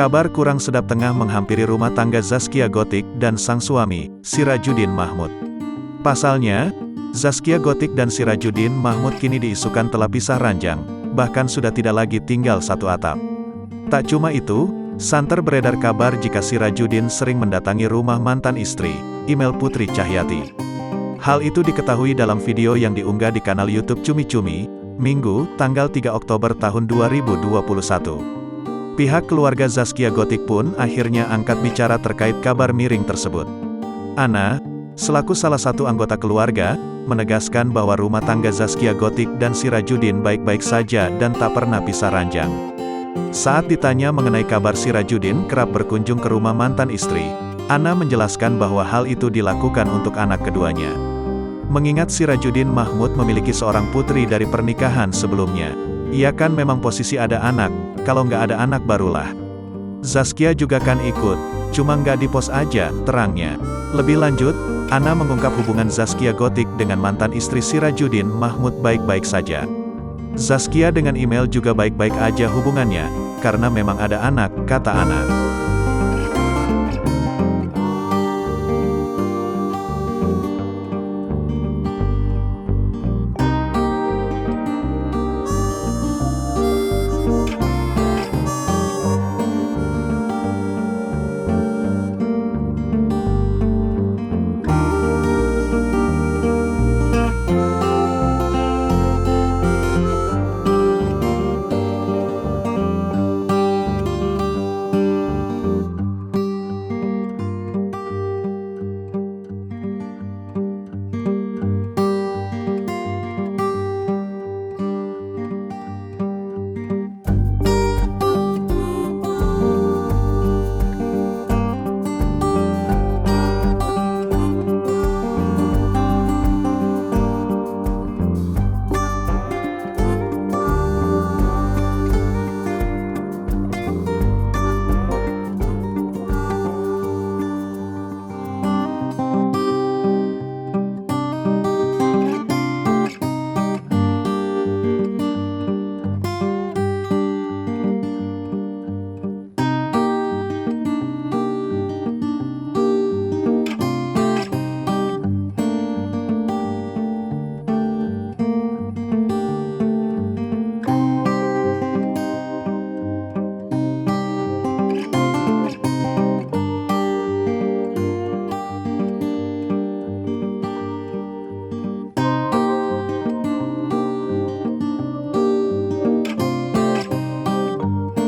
Kabar kurang sedap tengah menghampiri rumah tangga Zaskia Gotik dan sang suami, Sirajuddin Mahmud. Pasalnya, Zaskia Gotik dan Sirajuddin Mahmud kini diisukan telah pisah ranjang, bahkan sudah tidak lagi tinggal satu atap. Tak cuma itu, santer beredar kabar jika Sirajuddin sering mendatangi rumah mantan istri, Imel Putri Cahyati. Hal itu diketahui dalam video yang diunggah di kanal YouTube Cumi Cumi, Minggu, tanggal 3 Oktober tahun 2021. Pihak keluarga Zaskia Gotik pun akhirnya angkat bicara terkait kabar miring tersebut. Ana, selaku salah satu anggota keluarga, menegaskan bahwa rumah tangga Zaskia Gotik dan Sirajuddin baik-baik saja dan tak pernah pisah ranjang. Saat ditanya mengenai kabar Sirajuddin kerap berkunjung ke rumah mantan istri, Ana menjelaskan bahwa hal itu dilakukan untuk anak keduanya. Mengingat Sirajuddin Mahmud memiliki seorang putri dari pernikahan sebelumnya. Ia kan memang posisi ada anak, kalau nggak ada anak barulah. Zaskia juga kan ikut, cuma nggak di-post aja, terangnya. Lebih lanjut, Ana mengungkap hubungan Zaskia Gotik dengan mantan istri Sirajuddin Mahmud baik-baik saja. Zaskia dengan Imel juga baik-baik aja hubungannya, karena memang ada anak, kata Ana.